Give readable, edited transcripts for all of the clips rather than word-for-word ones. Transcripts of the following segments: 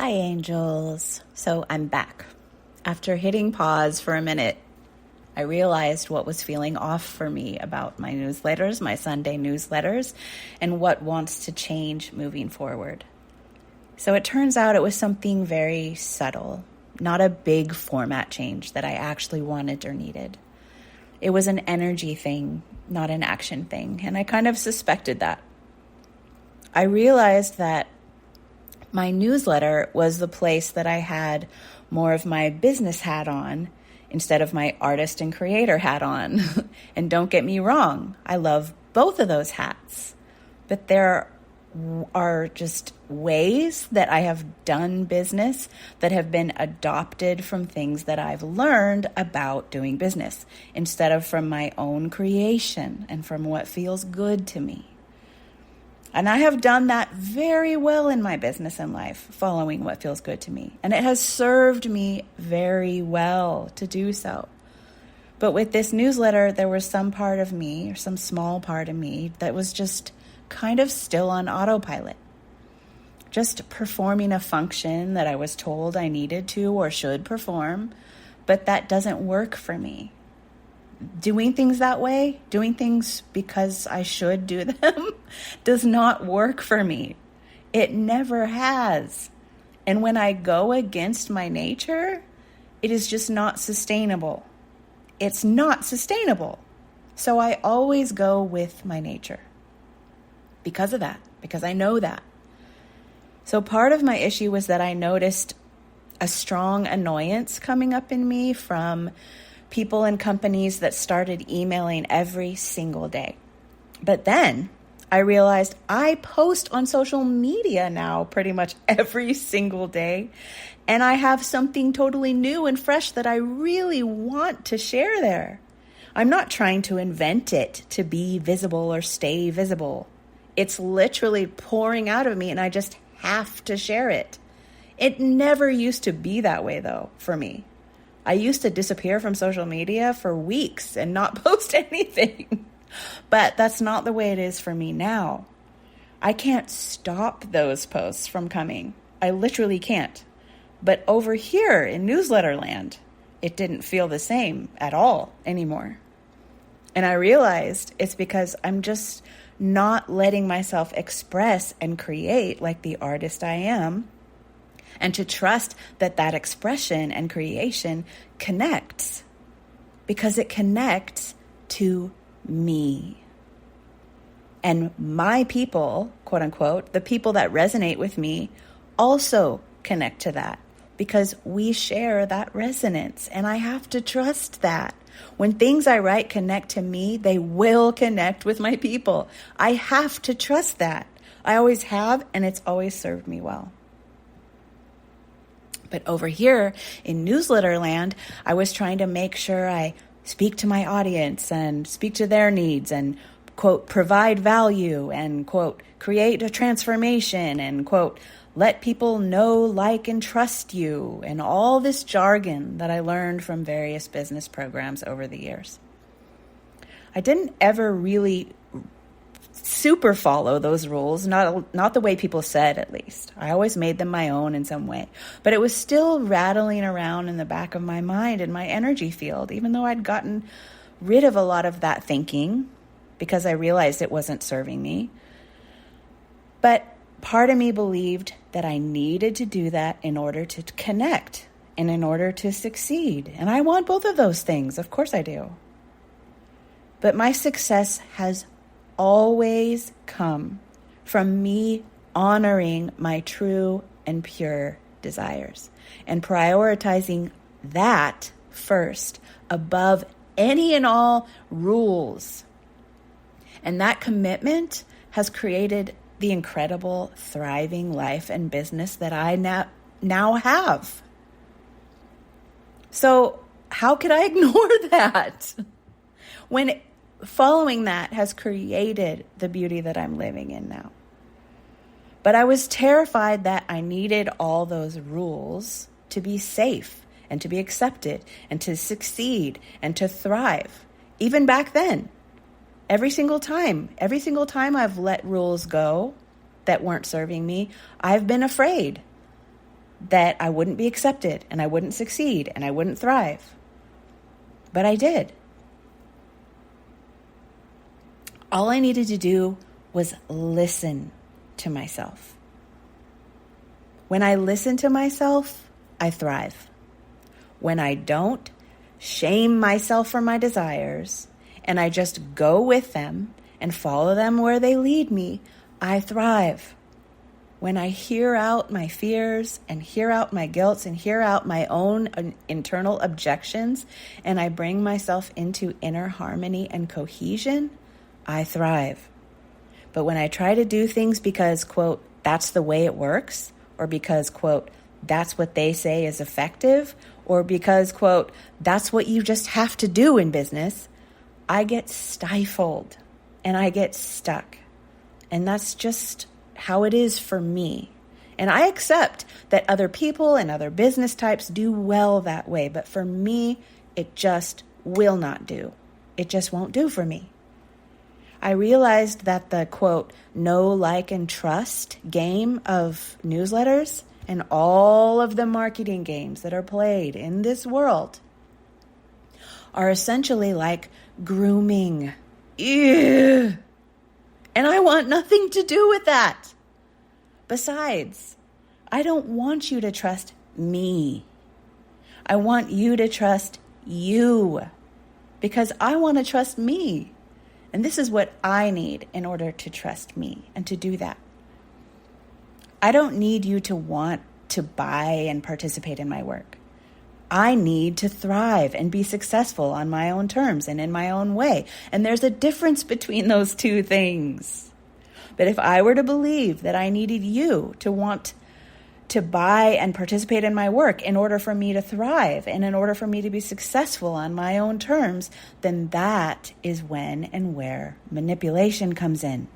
Hi, angels. So I'm back. After hitting pause for a minute, I realized what was feeling off for me about my newsletters, my Sunday newsletters, and what wants to change moving forward. So it turns out it was something very subtle, not a big format change that I actually wanted or needed. It was an energy thing, not an action thing, and I kind of suspected that. I realized that my newsletter was the place that I had more of my business hat on instead of my artist and creator hat on. And don't get me wrong, I love both of those hats. But there are just ways that I have done business that have been adopted from things that I've learned about doing business instead of from my own creation and from what feels good to me. And I have done that very well in my business and life, following what feels good to me. And it has served me very well to do so. But with this newsletter, there was some part of me, or some small part of me, that was just kind of still on autopilot. Just performing a function that I was told I needed to or should perform, but that doesn't work for me. Doing things that way, doing things because I should do them, does not work for me. It never has. And when I go against my nature, it is just not sustainable. It's not sustainable. So I always go with my nature because of that, because I know that. So part of my issue was that I noticed a strong annoyance coming up in me from people and companies that started emailing every single day. But then I realized I post on social media now pretty much every single day, and I have something totally new and fresh that I really want to share there. I'm not trying to invent it to be visible or stay visible. It's literally pouring out of me, and I just have to share it. It never used to be that way, though, for me. I used to disappear from social media for weeks and not post anything. But that's not the way it is for me now. I can't stop those posts from coming. I literally can't. But over here in newsletter land, it didn't feel the same at all anymore. And I realized it's because I'm just not letting myself express and create like the artist I am, and to trust that that expression and creation connects, because it connects to me. And my people, quote unquote, the people that resonate with me, also connect to that, because we share that resonance. And I have to trust that. When things I write connect to me, they will connect with my people. I have to trust that. I always have, and it's always served me well. But over here in newsletter land, I was trying to make sure I speak to my audience and speak to their needs and, quote, provide value and, quote, create a transformation and, quote, let people know, like, and trust you, and all this jargon that I learned from various business programs over the years. I didn't ever really super follow those rules, not the way people said, at least. I always made them my own in some way. But it was still rattling around in the back of my mind and my energy field, even though I'd gotten rid of a lot of that thinking because I realized it wasn't serving me. But part of me believed that I needed to do that in order to connect and in order to succeed. And I want both of those things. Of course I do. But my success has always come from me honoring my true and pure desires and prioritizing that first above any and all rules. And that commitment has created the incredible, thriving life and business that I now have. So how could I ignore that when following that has created the beauty that I'm living in now? But I was terrified that I needed all those rules to be safe and to be accepted and to succeed and to thrive. Even back then, every single time I've let rules go that weren't serving me, I've been afraid. that I wouldn't be accepted and I wouldn't succeed and I wouldn't thrive. But I did. All I needed to do was listen to myself. When I listen to myself, I thrive. When I don't, shame myself for my desires, and I just go with them and follow them where they lead me, I thrive. When I hear out my fears and hear out my guilt and hear out my own internal objections, and I bring myself into inner harmony and cohesion, I thrive. But when I try to do things because, quote, that's the way it works, or because, quote, that's what they say is effective, or because, quote, that's what you just have to do in business, I get stifled and I get stuck. And that's just how it is for me. And I accept that other people and other business types do well that way, but for me, it just will not do. It just won't do for me. I realized that the, quote, know, like, and trust game of newsletters and all of the marketing games that are played in this world are essentially like grooming. Ew. And I want nothing to do with that. Besides, I don't want you to trust me. I want you to trust you because I want to trust me. And this is what I need in order to trust me and to do that. I don't need you to want to buy and participate in my work. I need to thrive and be successful on my own terms and in my own way. And there's a difference between those two things. But if I were to believe that I needed you to want to buy and participate in my work in order for me to thrive and in order for me to be successful on my own terms, then that is when and where manipulation comes in.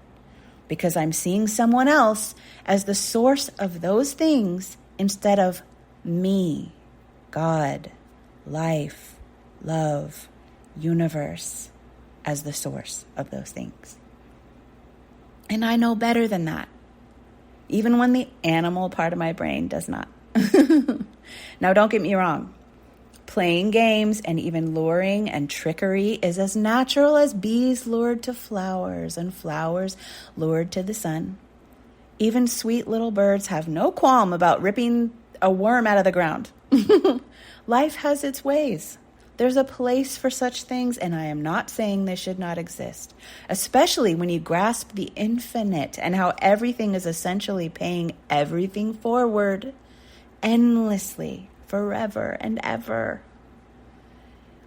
Because I'm seeing someone else as the source of those things instead of me, God, life, love, universe, as the source of those things. And I know better than that, even when the animal part of my brain does not. Now, don't get me wrong. Playing games and even luring and trickery is as natural as bees lured to flowers and flowers lured to the sun. Even sweet little birds have no qualm about ripping a worm out of the ground. Life has its ways. There's a place for such things, and I am not saying they should not exist, especially when you grasp the infinite and how everything is essentially paying everything forward endlessly, forever and ever.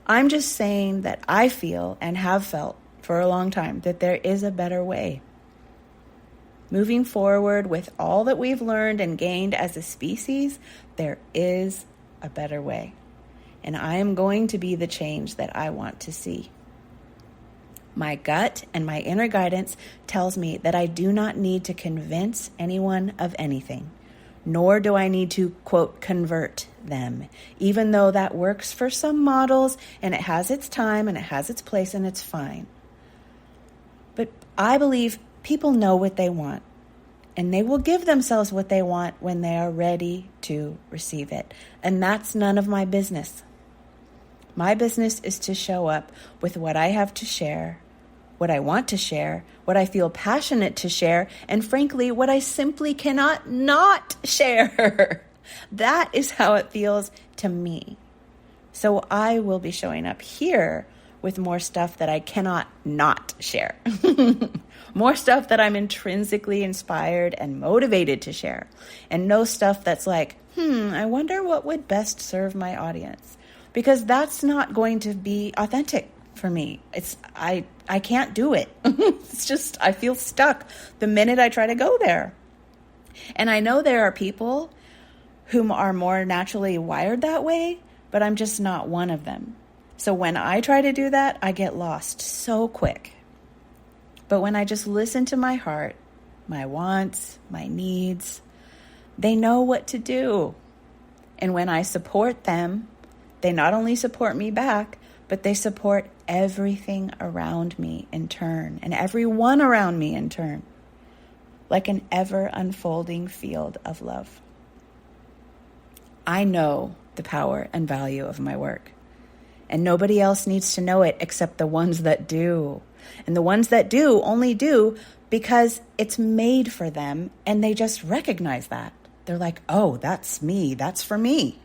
I'm just saying that I feel and have felt for a long time that there is a better way. Moving forward with all that we've learned and gained as a species, there is a better way. And I am going to be the change that I want to see. My gut and my inner guidance tells me that I do not need to convince anyone of anything, nor do I need to, quote, convert them, even though that works for some models and it has its time and it has its place and it's fine. But I believe people know what they want, and they will give themselves what they want when they are ready to receive it. And that's none of my business. My business is to show up with what I have to share, what I want to share, what I feel passionate to share, and frankly, what I simply cannot not share. That is how it feels to me. So I will be showing up here with more stuff that I cannot not share. More stuff that I'm intrinsically inspired and motivated to share. And no stuff that's like, I wonder what would best serve my audience. Because that's not going to be authentic for me. I can't do it. It's just, I feel stuck the minute I try to go there. And I know there are people whom are more naturally wired that way, but I'm just not one of them. So when I try to do that, I get lost so quick. But when I just listen to my heart, my wants, my needs, they know what to do. And when I support them, they not only support me back, but they support everything around me in turn, and everyone around me in turn, like an ever unfolding field of love. I know the power and value of my work. And nobody else needs to know it except the ones that do. And the ones that do only do because it's made for them, and they just recognize that. They're like, oh, that's me. That's for me.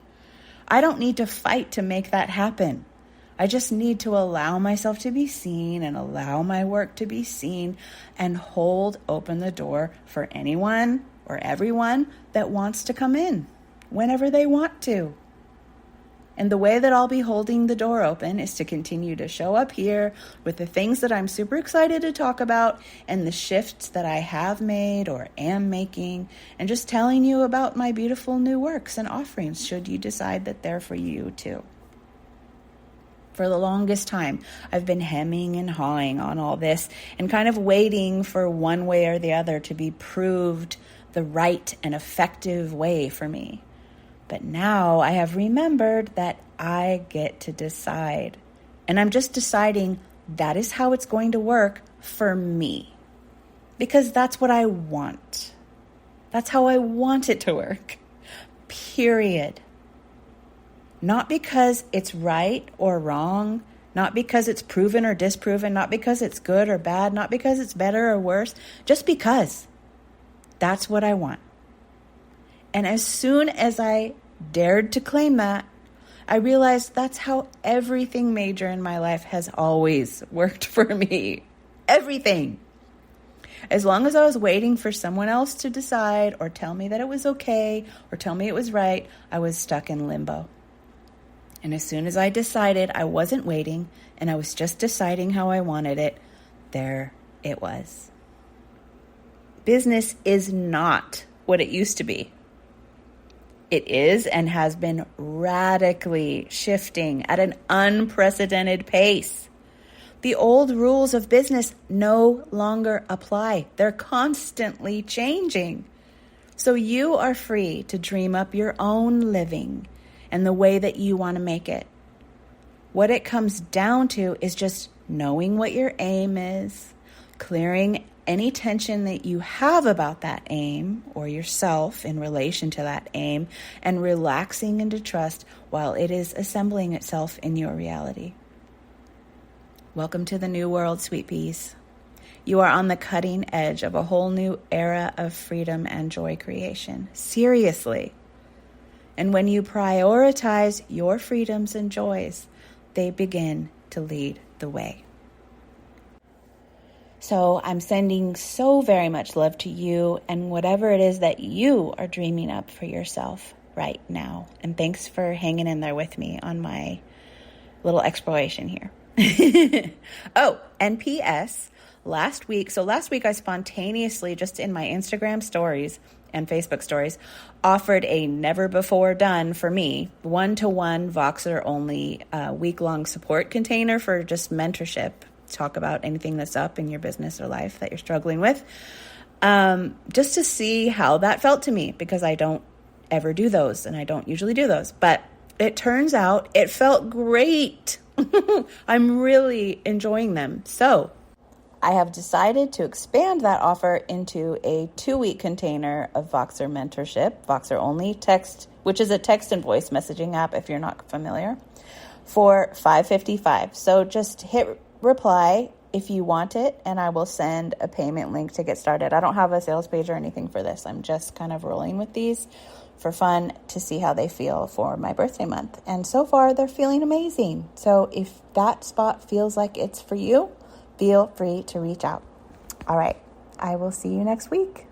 I don't need to fight to make that happen. I just need to allow myself to be seen and allow my work to be seen and hold open the door for anyone or everyone that wants to come in whenever they want to. And the way that I'll be holding the door open is to continue to show up here with the things that I'm super excited to talk about and the shifts that I have made or am making, and just telling you about my beautiful new works and offerings should you decide that they're for you too. For the longest time, I've been hemming and hawing on all this and kind of waiting for one way or the other to be proved the right and effective way for me. But now I have remembered that I get to decide. And I'm just deciding that is how it's going to work for me. Because that's what I want. That's how I want it to work. Period. Not because it's right or wrong. Not because it's proven or disproven. Not because it's good or bad. Not because it's better or worse. Just because. That's what I want. And as soon as I dared to claim that, I realized that's how everything major in my life has always worked for me. Everything. As long as I was waiting for someone else to decide or tell me that it was okay or tell me it was right, I was stuck in limbo. And as soon as I decided I wasn't waiting and I was just deciding how I wanted it, there it was. Business is not what it used to be. It is and has been radically shifting at an unprecedented pace. The old rules of business no longer apply. They're constantly changing. So you are free to dream up your own living and the way that you want to make it. What it comes down to is just knowing what your aim is, clearing any tension that you have about that aim or yourself in relation to that aim, and relaxing into trust while it is assembling itself in your reality. Welcome to the new world, sweet peas. You are on the cutting edge of a whole new era of freedom and joy creation. Seriously. And when you prioritize your freedoms and joys, they begin to lead the way. So I'm sending so very much love to you and whatever it is that you are dreaming up for yourself right now. And thanks for hanging in there with me on my little exploration here. Oh, and P.S. Last week I spontaneously, just in my Instagram stories and Facebook stories, offered a never before done for me, 1-to-1 Voxer only week-long support container for just mentorship. Talk about anything that's up in your business or life that you're struggling with, just to see how that felt to me, because I don't ever do those and I don't usually do those. But it turns out it felt great. I'm really enjoying them. So I have decided to expand that offer into a 2-week container of Voxer mentorship, Voxer only text, which is a text and voice messaging app if you're not familiar, for $5.55. So just hit reply if you want it, and I will send a payment link to get started. I don't have a sales page or anything for this. I'm just kind of rolling with these for fun to see how they feel for my birthday month. And so far, they're feeling amazing. So if that spot feels like it's for you, feel free to reach out. All right. I will see you next week.